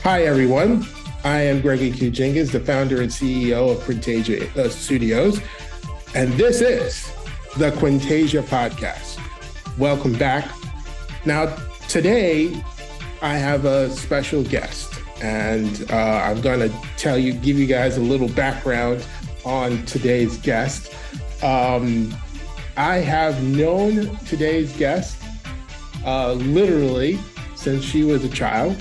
Hi, everyone. I am Gregory Q. Jenkins, the founder and CEO of Quintasia Studios, and this is the Quintasia Podcast. Welcome back. Now, today, I have a special guest, and I'm going to give you guys a little background on today's guest. I have known today's guest literally since she was a child.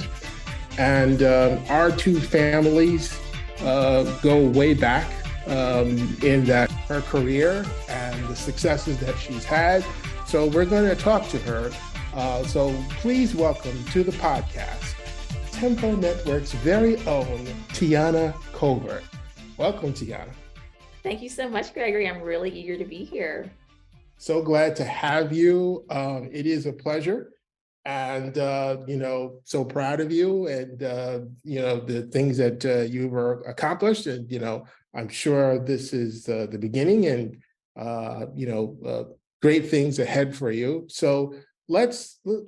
And our two families go way back in that her career and the successes that she's had. So we're going to talk to her. So please welcome to the podcast, Tempo Network's very own Tiana Colbert. Welcome, Tiana. Thank you so much, Gregory. I'm really eager to be here. So glad to have you. It is a pleasure. And, so proud of you and, the things that you were accomplished. And, I'm sure this is the beginning and, great things ahead for you. So let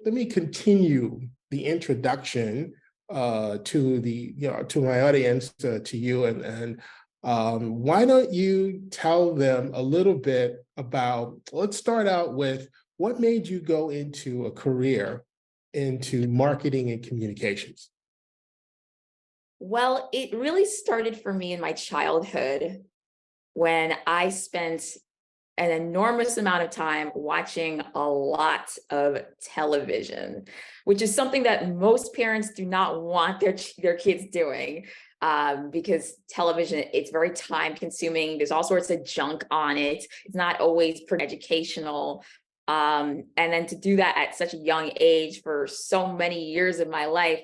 me continue the introduction to my audience, to you. And why don't you tell them a little bit about, let's start out with, what made you go into a career into marketing and communications? Well, it really started for me in my childhood when I spent an enormous amount of time watching a lot of television, which is something that most parents do not want their kids doing. Because television, it's very time consuming. There's all sorts of junk on it. It's not always educational. And then to do that at such a young age for so many years of my life,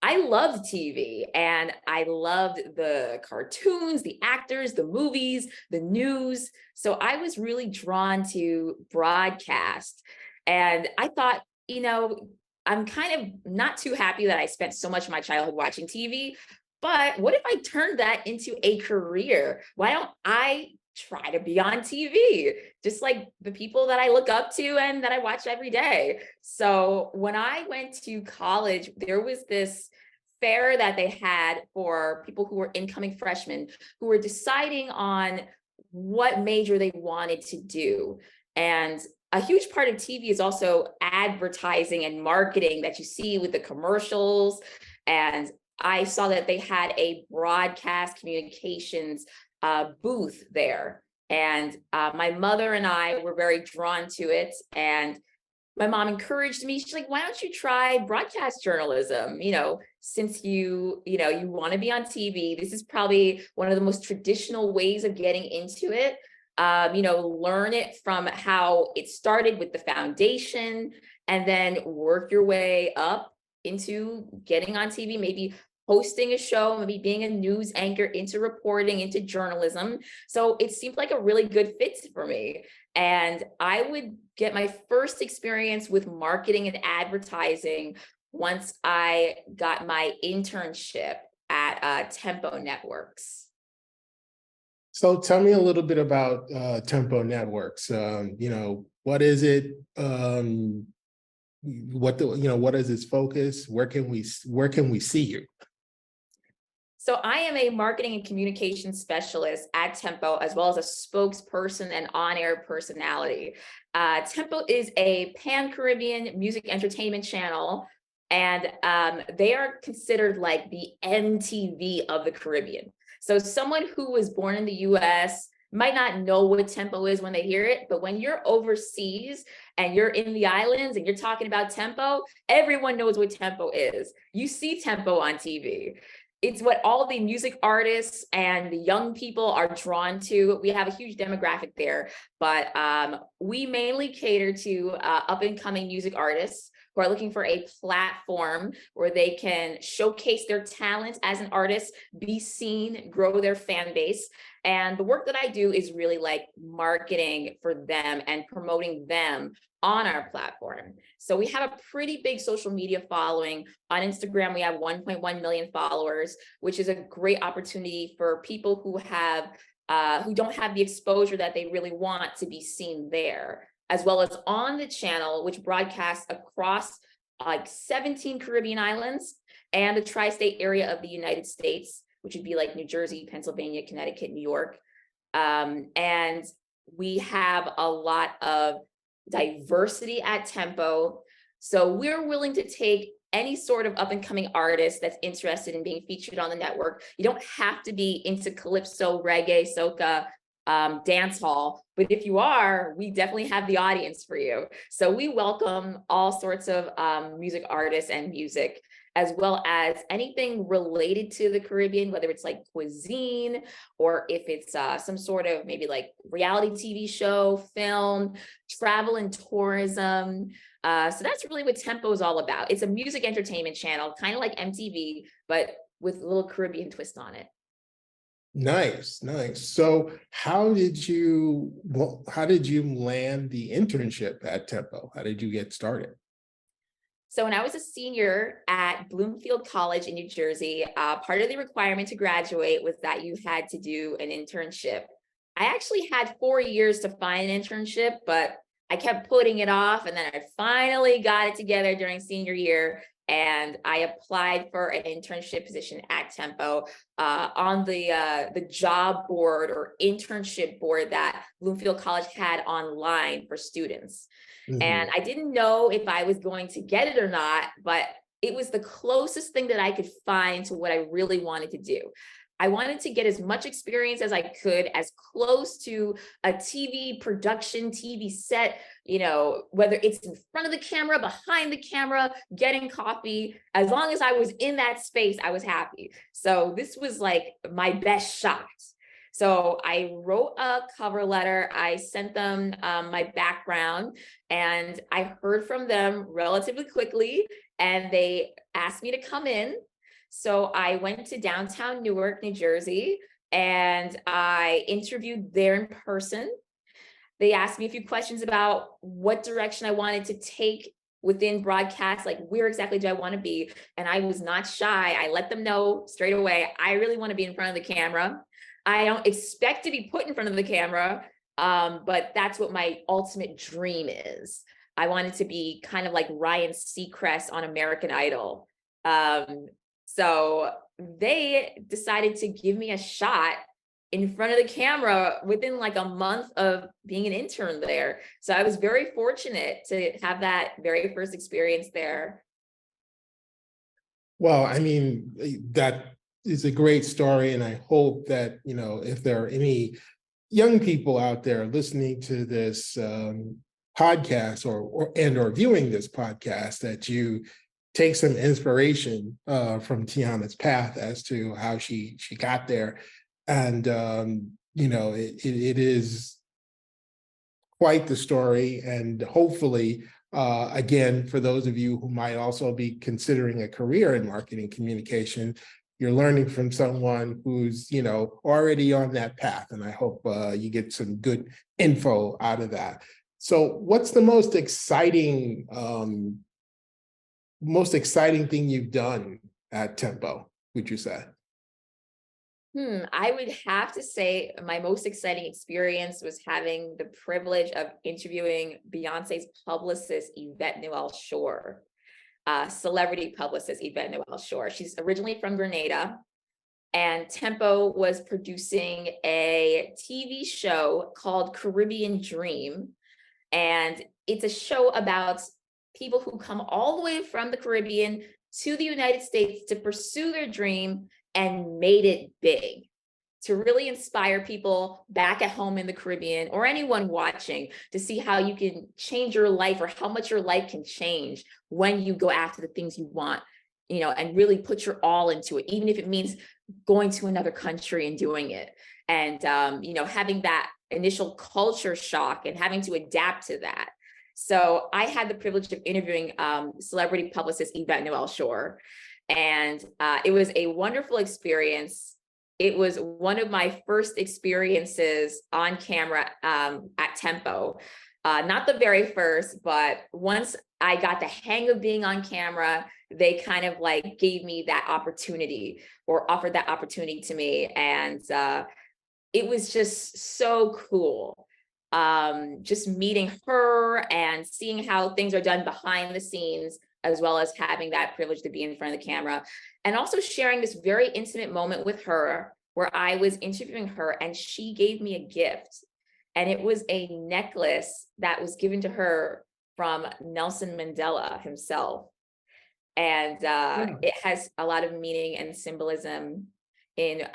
I loved TV and I loved the cartoons, the actors, the movies, the news. So I was really drawn to broadcast. And I thought, I'm kind of not too happy that I spent so much of my childhood watching TV, but what if I turned that into a career? Why don't I try to be on TV, just like the people that I look up to and that I watch every day? So when I went to college, there was this fair that they had for people who were incoming freshmen who were deciding on what major they wanted to do. And a huge part of TV is also advertising and marketing that you see with the commercials. And I saw that they had a broadcast communications booth there. And my mother and I were very drawn to it. And my mom encouraged me. She's like, why don't you try broadcast journalism? Since you want to be on TV, this is probably one of the most traditional ways of getting into it. Learn it from how it started with the foundation and then work your way up into getting on TV, maybe hosting a show, maybe being a news anchor, into reporting, into journalism. So it seemed like a really good fit for me. And I would get my first experience with marketing and advertising once I got my internship at Tempo Networks. So tell me a little bit about Tempo Networks. What is it? What is its focus? Where can we see you? So I am a marketing and communication specialist at Tempo, as well as a spokesperson and on-air personality. Tempo is a Pan-Caribbean music entertainment channel, and they are considered like the MTV of the Caribbean. So someone who was born in the US might not know what Tempo is when they hear it, but when you're overseas and you're in the islands and you're talking about Tempo, everyone knows what Tempo is. You see Tempo on TV. It's what all the music artists and the young people are drawn to. We have a huge demographic there, but we mainly cater to up and coming music artists. who are looking for a platform where they can showcase their talent as an artist, be seen, grow their fan base. And the work that I do is really like marketing for them and promoting them on our platform. So we have a pretty big social media following. On Instagram, we have 1.1 million followers, which is a great opportunity for people who don't have the exposure that they really want to be seen there, as well as on the channel, which broadcasts across like 17 Caribbean islands and the tri-state area of the United States, which would be like New Jersey, Pennsylvania, Connecticut, New York. And we have a lot of diversity at Tempo. So we're willing to take any sort of up and coming artist that's interested in being featured on the network. You don't have to be into calypso, reggae, soca, dance hall, but if you are, we definitely have the audience for you. So we welcome all sorts of music artists and music, as well as anything related to the Caribbean, whether it's like cuisine, or if it's some sort of maybe like reality TV show, film, travel and tourism. So that's really what Tempo is all about. It's a music entertainment channel, kind of like MTV, but with a little Caribbean twist on it. Nice, nice. So how did you land the internship at Tempo? How did you get started? So when I was a senior at Bloomfield College in New Jersey, part of the requirement to graduate was that you had to do an internship. I actually had 4 years to find an internship, but I kept putting it off, and then I finally got it together during senior year, and I applied for an internship position at Tempo on the job board or internship board that Bloomfield College had online for students. Mm-hmm. And I didn't know if I was going to get it or not, but it was the closest thing that I could find to what I really wanted to do. I wanted to get as much experience as I could, as close to a TV production, TV set, whether it's in front of the camera, behind the camera, getting coffee. As long as I was in that space, I was happy. So this was like my best shot. So I wrote a cover letter. I sent them my background, and I heard from them relatively quickly, and they asked me to come in. So I went to downtown Newark, New Jersey, and I interviewed there in person. They asked me a few questions about what direction I wanted to take within broadcast, like where exactly do I want to be? And I was not shy. I let them know straight away, I really want to be in front of the camera. I don't expect to be put in front of the camera, but that's what my ultimate dream is. I wanted to be kind of like Ryan Seacrest on American Idol. So they decided to give me a shot in front of the camera within like a month of being an intern there. So I was very fortunate to have that very first experience there. Well, I mean, that is a great story. And I hope that, if there are any young people out there listening to this podcast or viewing this podcast, that you take some inspiration from Tiana's path as to how she got there. And, it is quite the story. And hopefully, again, for those of you who might also be considering a career in marketing communication, you're learning from someone who's, already on that path. And I hope you get some good info out of that. So what's the most exciting thing you've done at Tempo, would you say? I would have to say my most exciting experience was having the privilege of interviewing Beyonce's publicist, Yvette Noel-Shore, celebrity publicist Yvette Noel-Shore. She's originally from Grenada, and Tempo was producing a TV show called Caribbean Dream. And it's a show about people who come all the way from the Caribbean to the United States to pursue their dream and made it big, to really inspire people back at home in the Caribbean, or anyone watching, to see how you can change your life, or how much your life can change when you go after the things you want, and really put your all into it, even if it means going to another country and doing it. And, having that initial culture shock and having to adapt to that. So I had the privilege of interviewing celebrity publicist Yvette Noel Shore, and it was a wonderful experience. It was one of my first experiences on camera at Tempo. Not the very first, but once I got the hang of being on camera, they kind of like gave me that opportunity, or offered that opportunity to me. And it was just so cool. Just meeting her and seeing how things are done behind the scenes, as well as having that privilege to be in front of the camera, and also sharing this very intimate moment with her where I was interviewing her and she gave me a gift. And it was a necklace that was given to her from Nelson Mandela himself. And it has a lot of meaning and symbolism in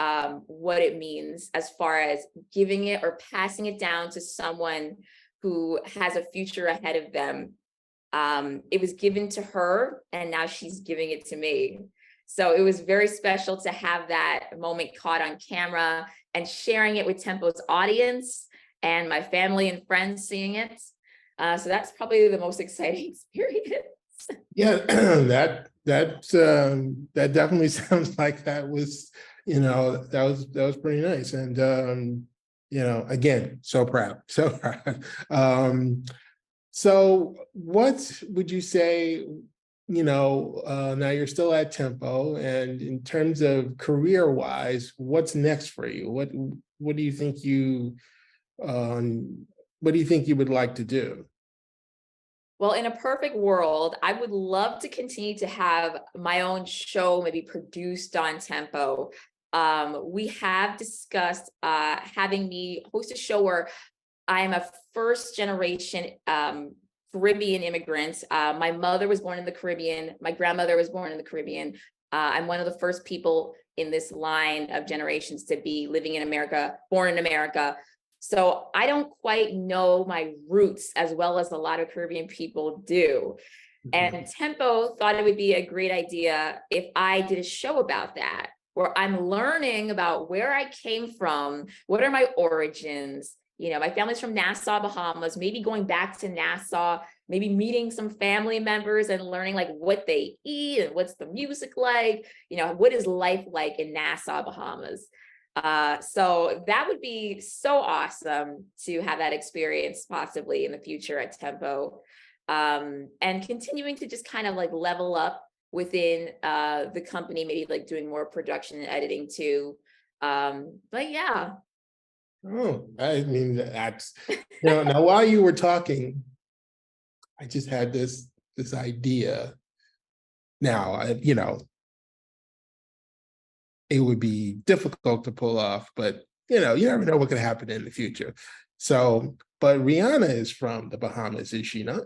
what it means, as far as giving it or passing it down to someone who has a future ahead of them. It was given to her, and now she's giving it to me. So it was very special to have that moment caught on camera and sharing it with Tempo's audience and my family and friends seeing it. So that's probably the most exciting experience. Yeah, that definitely sounds like that was, that was pretty nice. And again, so proud, so proud. So what would you say, now you're still at Tempo, and in terms of career-wise, what's next for you? What do you think what do you think you would like to do? Well, in a perfect world, I would love to continue to have my own show, maybe produced on Tempo. We have discussed having me host a show where I'm a first generation Caribbean immigrant. My mother was born in the Caribbean. My grandmother was born in the Caribbean. I'm one of the first people in this line of generations to be living in America, born in America. So I don't quite know my roots as well as a lot of Caribbean people do. And Tempo thought it would be a great idea if I did a show about that, where I'm learning about where I came from, what are my origins. My family's from Nassau, Bahamas, maybe going back to Nassau, maybe meeting some family members and learning like what they eat and what's the music like, what is life like in Nassau, Bahamas. So that would be so awesome to have that experience possibly in the future at Tempo, and continuing to just kind of like level up within the company, maybe like doing more production and editing too. But yeah. Oh, I mean, that's, now while you were talking, I just had this idea. Now, it would be difficult to pull off, but you never know what could happen in the future. So, but Rihanna is from the Bahamas, is she not?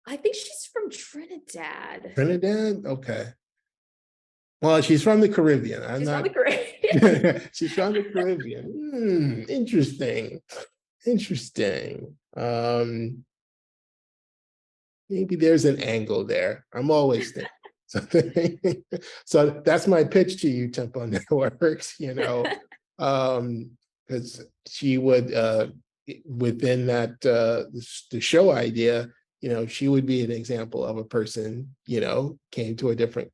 I think she's from Trinidad. Trinidad? Okay. Well, she's from the Caribbean. She's from the Caribbean. She's from the Caribbean. Interesting. Interesting. Maybe there's an angle there. I'm always thinking something. So that's my pitch to you, Tempo Networks, because she would, within that, the show idea, she would be an example of a person, came to a different,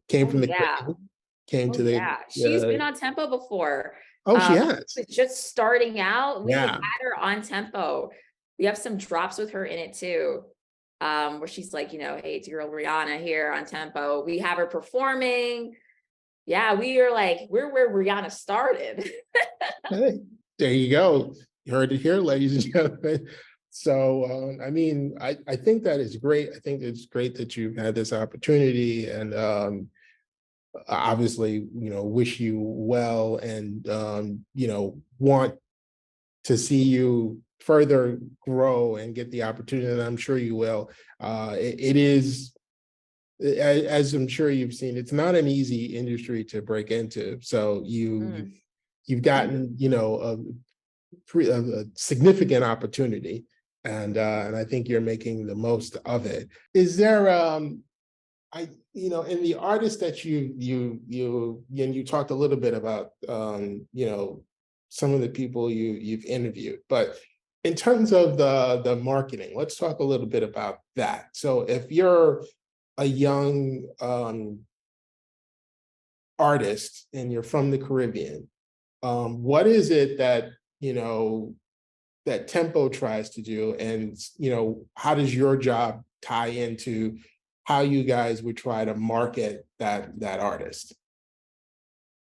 came from the Caribbean, came to the. Yeah, she's been on Tempo before. Oh, she has. Just starting out. We Yeah. had her on Tempo. We have some drops with her in it too, where she's like, hey, it's your girl Rihanna here on Tempo. We have her performing. Yeah, we're where Rihanna started. Hey, there you go. You heard it here, ladies and gentlemen. So, I mean, I think that is great. I think it's great that you've had this opportunity, and obviously, wish you well, and, want to see you further grow and get the opportunity, and I'm sure you will. It is, as I'm sure you've seen, it's not an easy industry to break into. So you've gotten, a significant opportunity, and I think you're making the most of it. Is there, in the artists that you talked a little bit about, some of the people you've interviewed, but in terms of the marketing, let's talk a little bit about that. So if you're a young artist and you're from the Caribbean, what is it that, that Tempo tries to do? And, how does your job tie into how you guys would try to market that artist?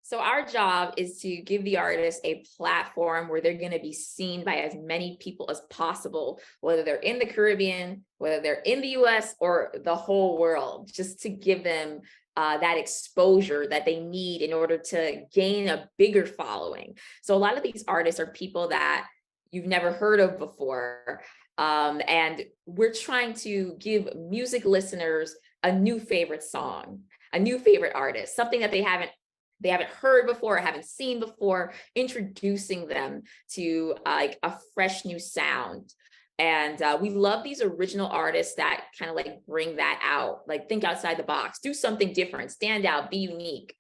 So our job is to give the artist a platform where they're going to be seen by as many people as possible, whether they're in the Caribbean, whether they're in the US or the whole world, just to give them that exposure that they need in order to gain a bigger following. So a lot of these artists are people that you've never heard of before. And we're trying to give music listeners a new favorite song, a new favorite artist, something that they haven't heard before or haven't seen before, introducing them to like a fresh new sound. And we love these original artists that kind of like bring that out, like think outside the box, do something different, stand out, be unique.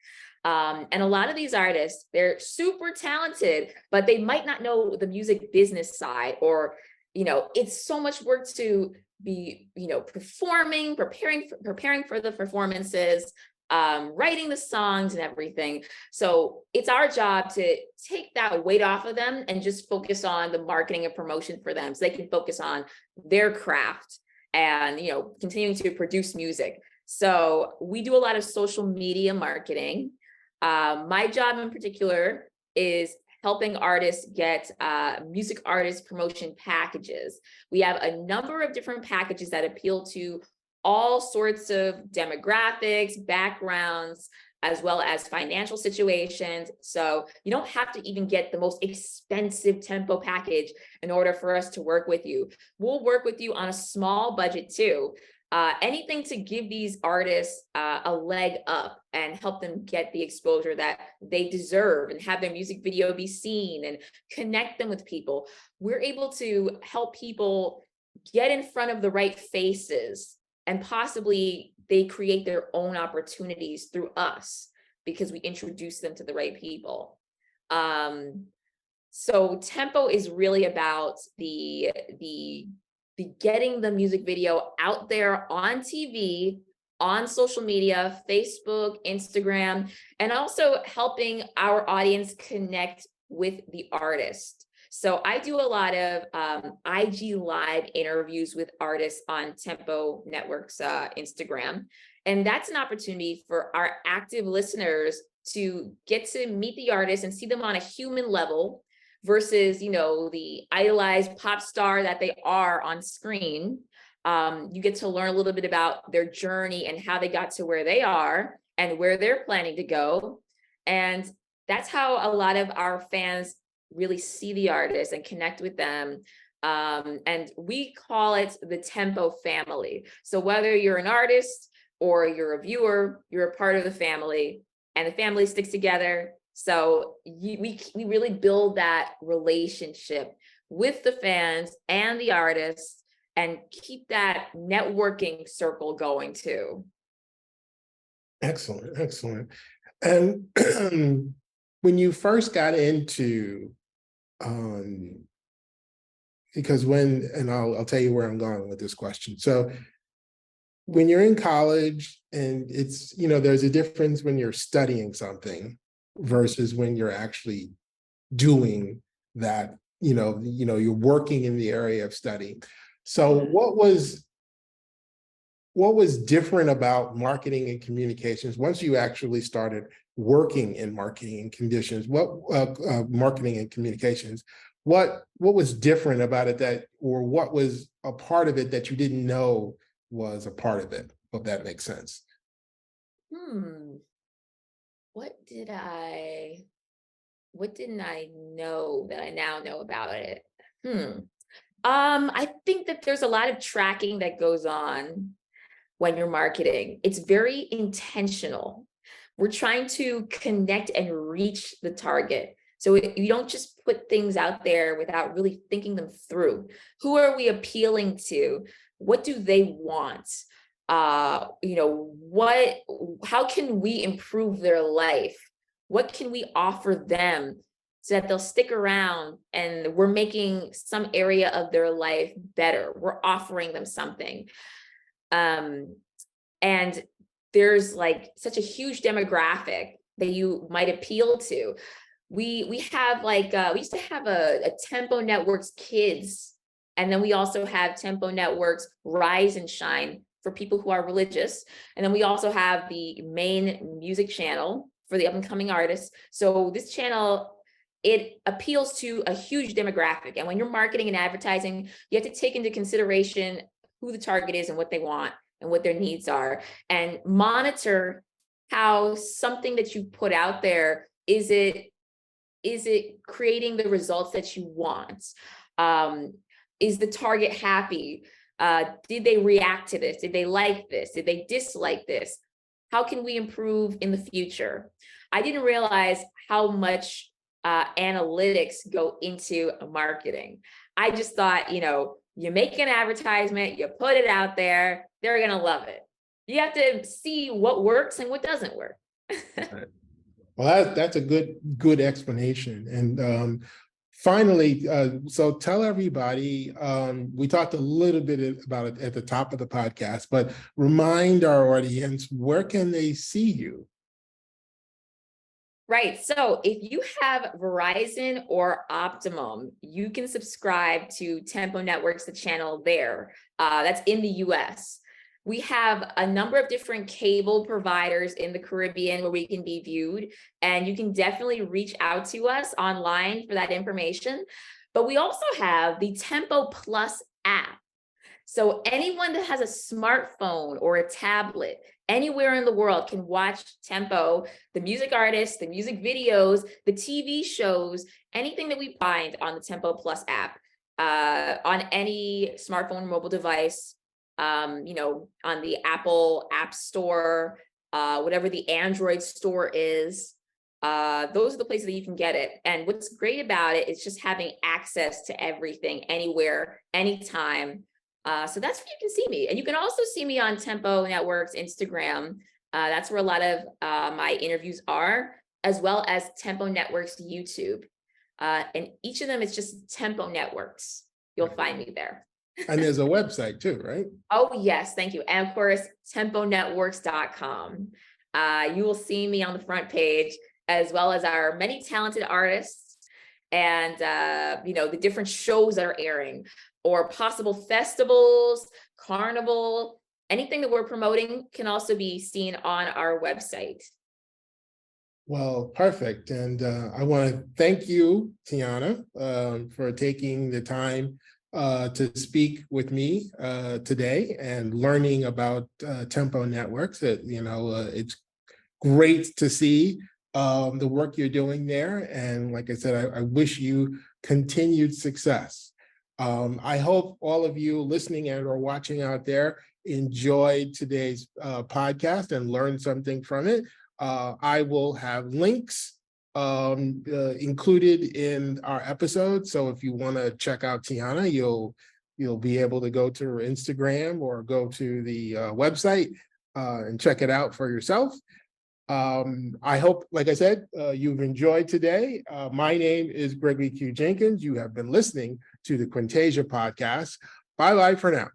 And a lot of these artists, they're super talented, but they might not know the music business side, or, it's so much work to be, performing, preparing for the performances, writing the songs and everything. So it's our job to take that weight off of them and just focus on the marketing and promotion for them, so they can focus on their craft and, continuing to produce music. So we do a lot of social media marketing. My job in particular is helping artists get music artist promotion packages. We have a number of different packages that appeal to all sorts of demographics, backgrounds, as well as financial situations. So you don't have to even get the most expensive Tempo package in order for us to work with you. We'll work with you on a small budget too. Anything to give these artists a leg up and help them get the exposure that they deserve and have their music video be seen and connect them with people. We're able to help people get in front of the right faces, and possibly they create their own opportunities through us because we introduce them to the right people. So Tempo is really about the getting the music video out there on TV, on social media, Facebook, Instagram, and also helping our audience connect with the artist. So I do a lot of IG live interviews with artists on Tempo Network's Instagram. And that's an opportunity for our active listeners to get to meet the artist and see them on a human level versus, the idolized pop star that they are on screen. You get to learn a little bit about their journey and how they got to where they are and where they're planning to go. And that's how a lot of our fans really see the artist and connect with them. And we call it the Tempo family. So whether you're an artist or you're a viewer, you're a part of the family, and the family sticks together. So we really build that relationship with the fans and the artists and keep that networking circle going too. Excellent, excellent. And when you first got into, because and I'll tell you where I'm going with this question. So when you're in college and it's, there's a difference when you're studying something versus when you're actually doing that, you're working in the area of study. So what was different about marketing and communications once you actually started working in marketing and conditions? Marketing and communications? What was different about it or what was a part of it that you didn't know was a part of it? If that makes sense. What didn't I know that I now know about it? I think that there's a lot of tracking that goes on when you're marketing. It's very intentional. We're trying to connect and reach the target. So you don't just put things out there without really thinking them through. Who are we appealing to? What do they want? How can we improve their life? What can we offer them so that they'll stick around, and we're making some area of their life better. We're offering them something. And there's like such a huge demographic that you might appeal to. We have like we used to have a Tempo Networks Kids, and then we also have Tempo Networks Rise and Shine for people who are religious, and then we also have the main music channel for the up and coming artists. So this channel, it appeals to a huge demographic, and when you're marketing and advertising, you have to take into consideration who the target is and what they want and what their needs are, and monitor how something that you put out there, is it creating the results that you want? Is the target happy? Did they react to this? Did they like this? Did they dislike this? How can we improve in the future? I didn't realize how much analytics go into marketing. I just thought, you make an advertisement, you put it out there, they're going to love it. You have to see what works and what doesn't work. Well, that's a good explanation. And finally, so tell everybody, we talked a little bit about it at the top of the podcast, but remind our audience, where can they see you? Right. So if you have Verizon or Optimum, you can subscribe to Tempo Networks, the channel there. That's in the US. We have a number of different cable providers in the Caribbean where we can be viewed, and you can definitely reach out to us online for that information. But we also have the Tempo Plus app. So anyone that has a smartphone or a tablet anywhere in the world can watch Tempo, the music artists, the music videos, the TV shows, anything that we find on the Tempo Plus app, on any smartphone or mobile device, on the Apple App Store, whatever the Android store is. Those are the places that you can get it. And what's great about it is just having access to everything, anywhere, anytime. So that's where you can see me. And you can also see me on Tempo Networks Instagram. That's where a lot of my interviews are, as well as Tempo Networks YouTube. And each of them is just Tempo Networks. You'll find me there. And there's a website too, right? Oh, yes. Thank you. And of course, temponetworks.com. You will see me on the front page, as well as our many talented artists and, the different shows that are airing, or possible festivals, carnival, anything that we're promoting can also be seen on our website. Well, perfect. And I want to thank you, Tiana, for taking the time to speak with me today and learning about Tempo Networks. It's great to see the work you're doing there. And like I said, I wish you continued success. I hope all of you listening and or watching out there enjoyed today's podcast and learned something from it. I will have links included in our episode. So if you want to check out Tiana, you'll be able to go to her Instagram or go to the website and check it out for yourself. I hope, like I said, you've enjoyed today. My name is Gregory Q. Jenkins. You have been listening to the Quintasia podcast. Bye-bye for now.